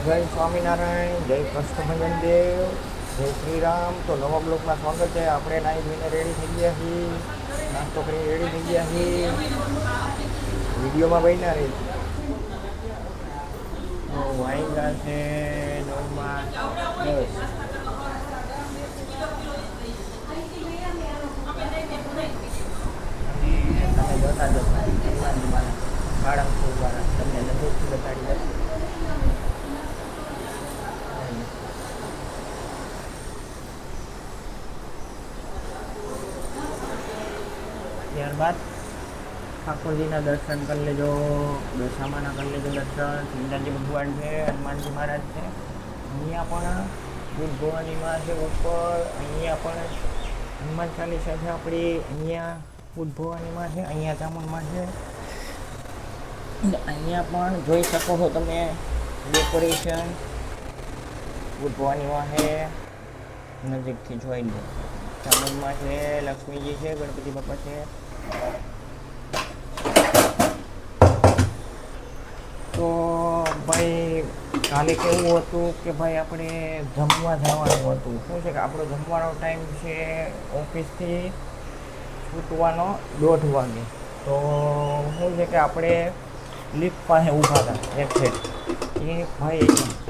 જય સ્વામિનારાયણ, જય કૃષ્ણ ભજન દેવ, જય શ્રી રામ. તો નવા બ્લોકમાં સ્વાગત છે. આપણે નાઈ ધોઈને રેડી થઈ ગયા છીએ, નાસ્તો કરીને રેડી થઈ ગયા છીએ. વિડીયોમાં બન્યા રહી વાઈગા છે 9:10. તમે જોતા જશો સાળંગપુર વાળા તમને નજીકથી બતાડી દે. ત્યારબાદ ઠાકોરજીના દર્શન કરી લેજો, દશામાના કરી લેજો દર્શન. સિંધાજી ભગવાન છે, હનુમાનજી મહારાજ છે. અહીંયા પણ બુદ્ધ ભવાનીમાં છે ઉપર. અહીંયા પણ હનુમાન ચાલીસા છે આપણી. અહીંયા બુદ્ધ ભવાનીમાં છે, અહીંયા ચામુંડમાં છે. અહીંયા પણ જોઈ શકો છો તમે ડેકોરેશન બુદ્ધ ભવાનીમાં છે. નજીકથી જોઈ લો. ચામુંડમાં છે, લક્ષ્મીજી છે, ગણપતિ બાપા છે. તો ભાઈ કાલે કેવું હતું કે ભાઈ આપણે જમવા જવાનું હતું. શું છે કે આપણો જમવાનો ટાઈમ છે ઓફિસથી છૂટવાનો 1:30 વાગે. તો શું છે કે આપણે લિફ્ટ પાસે ઊભા હતા એક સાઈડ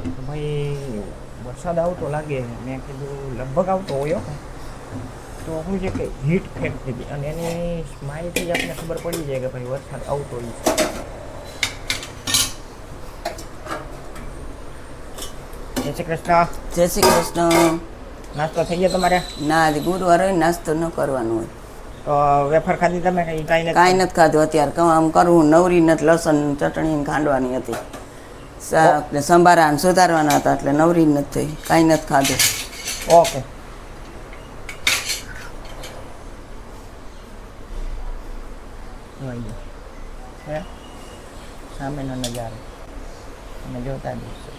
કે ભાઈ વરસાદ આવતો લાગે. મેં કીધું લગભગ આવતો હોય. તો શું છે કે હીટ ફેંકતી હતી અને એની સ્માઇલથી જ આપણને ખબર પડી જાય કે ભાઈ વરસાદ આવતો હોય છે. જય શ્રી કૃષ્ણ. જય શ્રી કૃષ્ણ. નાસ્તો થઈ ગયો તમારે? ના, આજે ગુરુવાર હોય, નાસ્તો ન કરવાનો હોય. તો વેફર ખાધી તમે? કાંઈ નથી ખાધું અત્યારે. આમ કરવું નવરી નથી. લસણ ચટણી ખાંડવાની હતી, સંભારા સુધારવાના હતા, એટલે નવરી નથી થઈ. કાંઈ નથી ખાધું. ઓકે. છે સામેનો નજારો તમે જોતા જશો.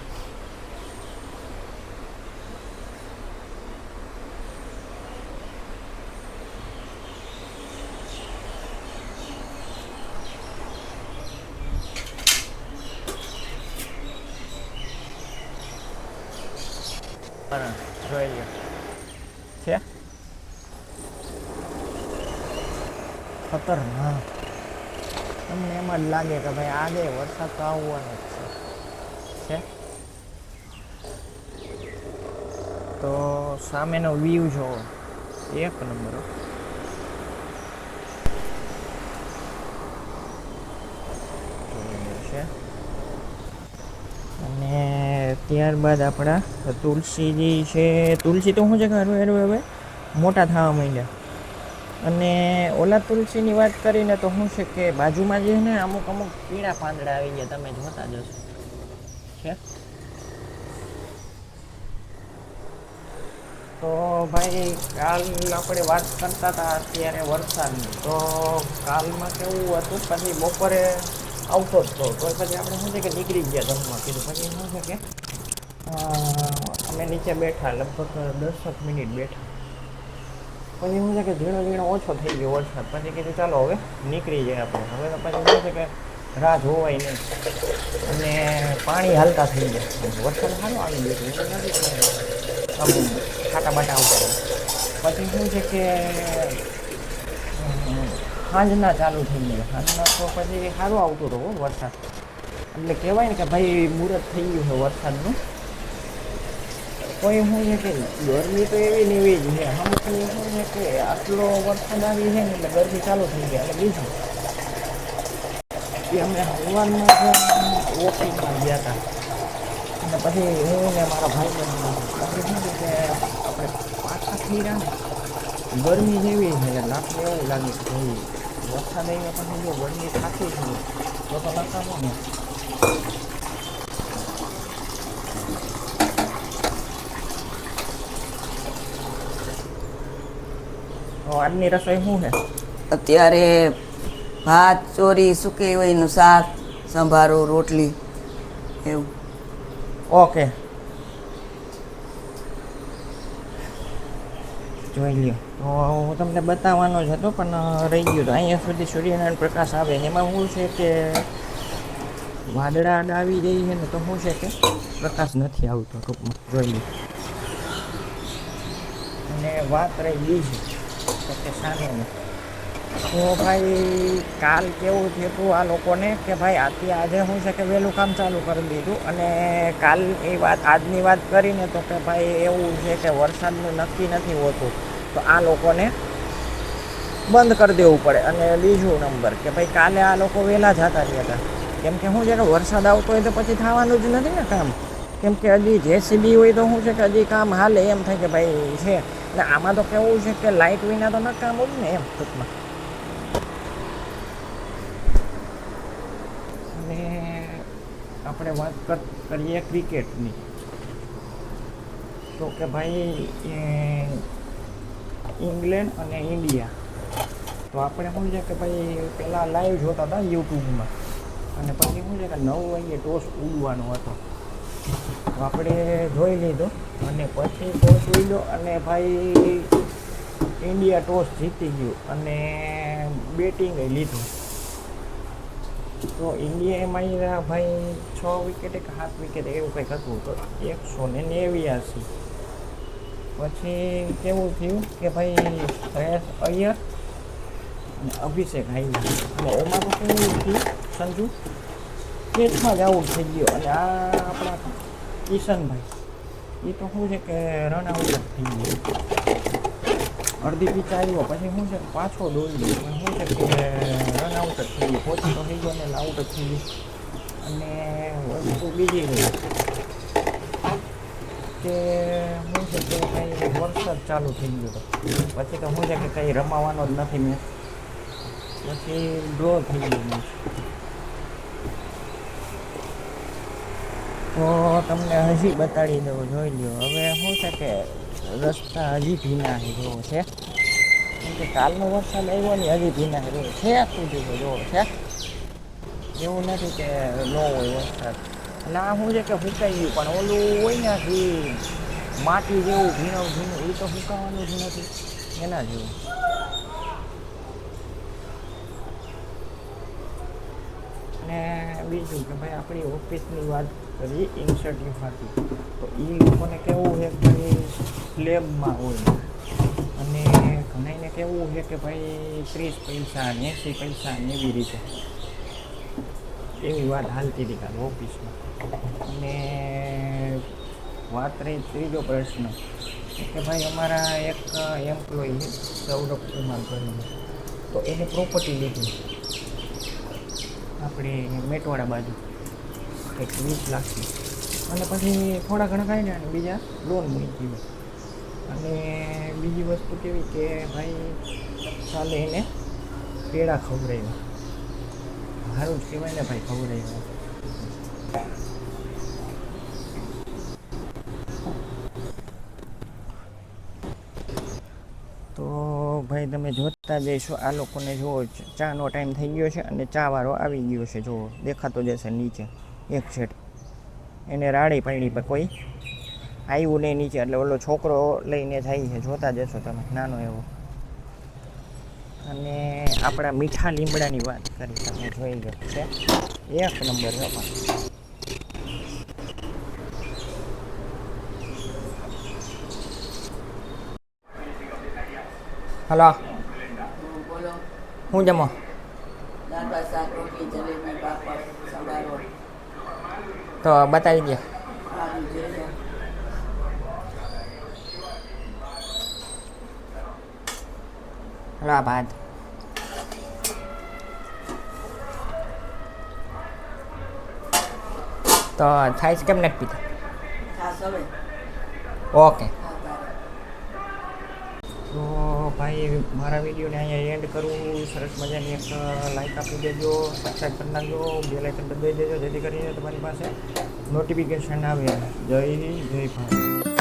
જોઈ લો છે ખતરનાક. તમને એમ જ લાગે કે ભાઈ આજે વરસાદ તો આવવાનો જ છે. તો સામેનો વ્યૂ જોવો, એક નંબર છે. અને ત્યારબાદ આપણા તુલસીજી છે. તુલસી તો શું છે કે હરવે હવે મોટા થવા માંડ્યા. અને ઓલા તુલસીની વાત કરીને તો શું છે કે બાજુમાં જે ને અમુક પીળા પાંદડા આવી ગયા, તમે જોતા જશો છે. તો ભાઈ કાલ આપણે વાત કરતા હતા અત્યારે વરસાદની. તો કાલમાં કેવું હતું, પછી બપોરે આવતો જ તો પછી આપણે શું છે કે નીકળી ગયા જમવા. કીધું પછી શું છે કે અમે નીચે બેઠા, લગભગ 10 મિનિટ બેઠા. પછી શું છે કે ઝીણો ઓછો થઈ ગયો વરસાદ. પછી કીધું ચાલો હવે નીકળી જાય આપણે. હવે તો પછી શું છે કે રાહ જોવાય નહીં અને પાણી હાલતા થઈ ગયા. વરસાદ સારો આવી ગયો એવું નથી આમ ખાટા બાટા આવતા. પછી શું છે કે સાંજના ચાલુ થઈ ગયા. સાંજના તો પછી સારું આવતું હતો વરસાદ. એટલે કહેવાય ને કે ભાઈ મુહૂર્ત થઈ ગયું છે વરસાદનું. કોઈ શું છે કે ગરમી તો એવી ને એવી જ છે. અમુકની શું છે કે આટલો વરસાદ આવી છે ને એટલે ગરમી ચાલુ થઈ ગઈ. એટલે બીજું કે અમે હવારમાં વોકિંગમાં ગયા હતા અને પછી હું ને મારા ભાઈ પછી શું છે કે આપણે પાછા થઈ રહ્યા ને ગરમી જેવી છે એટલે નાખને એવું લાગે કે ભાઈ વરસાદ આવ્યા પછી જો ગરમી થાકી છે તો નકામો ને. આજની રસોઈ શું છે? અત્યારે ભાત, ચોરી, સૂકી હોય એનું શાક, સંભારો, રોટલી એવું. ઓકે, જોઈ લ્યો. તો હું તમને બતાવવાનો જ હતો પણ રહી ગયો. તો અહીંયા સુધી સૂર્યનારાયણ પ્રકાશ આવે. એમાં શું છે કે વાદળા આવી જાય છે ને તો શું છે કે પ્રકાશ નથી આવતો ટૂંકમાં જોઈ લો. અને વાત રહી બીજી તો કે સામેની, તો ભાઈ કાલ કેવું થયું હતું આ લોકોને કે ભાઈ આજે શું છે કે વહેલું કામ ચાલુ કરી દીધું, અને કાલ એ વાત આજની વાત કરીને તો કે ભાઈ એવું છે કે વરસાદનું નક્કી નથી હોતું, તો આ લોકોને બંધ કરી દેવું પડે. અને બીજું નંબર કે ભાઈ કાલે આ લોકો વહેલા જતા રહ્યા હતા, કેમ કે શું છે કે વરસાદ આવતો હોય તો પછી થવાનું જ નથી ને કામ, કેમ કે હજી જેસીબી હોય તો શું છે કે હજી કામ હાલે એમ થાય કે ભાઈ છે. અને આમાં તો કેવું છે કે લાઇટ વિના તો ન કામ જ ને એમ ટૂંકમાં. અને આપણે વાત કરીએ ક્રિકેટની, તો કે ભાઈ ઇંગ્લેન્ડ અને ઇન્ડિયા, તો આપણે શું છે કે ભાઈ પહેલાં લાઈવ જોતા હતા યુટ્યુબમાં, અને પછી શું છે કે 9 વાગ્યે ટોસ ઉડવાનો હતો, તો આપણે જોઈ લીધો. અને પછી ટોસ ઉડ્યો અને ભાઈ ઇન્ડિયા ટોસ જીતી ગયું અને બેટિંગ લીધું. તો ઇન્ડિયામાં ભાઈ 6 વિકેટે કે 7 વિકેટે એવું કંઈક હતું, તો 189. પછી કેવું થયું કે ભાઈ શ્રેયસ અય્યર અને અભિષેક આવી, અને એમાં તો કેવું થયું સંજુ કેચમાં જ આઉટ થઈ ગયો. અને આ આપણા કિશનભાઈ એ તો શું છે કે રન આઉટ જ થઈ ગયો. અડધી પીચ આવ્યો પછી શું છે કે પાછો દોડ્યો, પણ શું છે કે રન આઉટ જ થઈ ગયો, પહોંચી તો થઈ ગયો ને આઉટ જ થઈ ગયું. અને વસ્તુ બીજી રહી કે શું છે કે કંઈ વરસાદ ચાલુ થઈ ગયો હતો, પછી તો શું છે કે કંઈ રમાવાનો જ નથી મેચ, પછી ડ્રો થઈ ગયો મેચ. તો તમને હજી બતાડી દઉં, જોઈ લ્યો. હવે શું છે કે રસ્તા હજી ભીના છે, જોવો છે, કેમ કે કાલનો વરસાદ આવ્યો ને હજી ભીના છે સુધી તો જોવો છે, એવું નથી કે ન હોય વરસાદ. અને આ શું છે કે સુકાઈ ગયું, પણ ઓલું હોય ને કે માટી જેવું ભીનું એ તો સુકાવાનું જ નથી એના જેવું. અને બીજું કે ભાઈ આપણી ઓફિસની વાત કરીએ ઇન્સેન્ટિવમાંથી, તો એ લોકોને કેવું છે કે ભાઈ સ્લેબમાં હોય, અને ઘણાને કેવું છે કે ભાઈ 30 પૈસા 80 પૈસા એવી રીતે એવી વાત હાલતી હતી કાલે ઓફિસમાં. અને વાત રહી ત્રીજો પ્રશ્ન કે ભાઈ અમારા એક એમ્પ્લોયી છે સૌરભ કુમાર કરીને, તો એને પ્રોપર્ટી લીધી આપણે મેટવાડા બાજુ કંઈક 20 લાખની, અને પછી થોડા ઘણા કાંઈ ને બીજા લોન મૂકી. અને બીજી વસ્તુ કેવી કે ભાઈ કાલે એને પેડા ખવડાવ્યા, સારું જ કહેવાય ને ભાઈ ખવડાવ્યા. તો ભાઈ તમે જોતા જઈશો, આ લોકોને જુઓ ચાનો ટાઈમ થઈ ગયો છે અને ચા વાળો આવી ગયો છે, જુઓ દેખાતો જશે નીચે એક સેટ, એને રાડી પાડી પર કોઈ આવ્યું નહીં નીચે, એટલે ઓલો છોકરો લઈને જાય છે, જોતા જશો તમે નાનો એવો. અને આપણા મીઠા લીમડાની વાત કરી, તમે જોઈ લો છે એક નંબર છે પણ. હલો, બોલો. હું જમો? દાળ ભાત શાક રોટલી જલેબી પાપડ સંભારો. તો બતાવી દો. સારું જોઈએ. હલો ભાત. તો થાય કેમ નથી પીતા? ખાસ હવે ઓકે. તો ભાઈ મારા વિડીયોને અહીંયા એન્ડ કરું. સરસ મજાની એક લાઈક આપી દેજો, સબસ્ક્રાઈબ કરી નાખજો, બેલ આઇકન દબાવી દેજો, જેથી કરીને તમારી પાસે નોટિફિકેશન આવે. જય ભારત.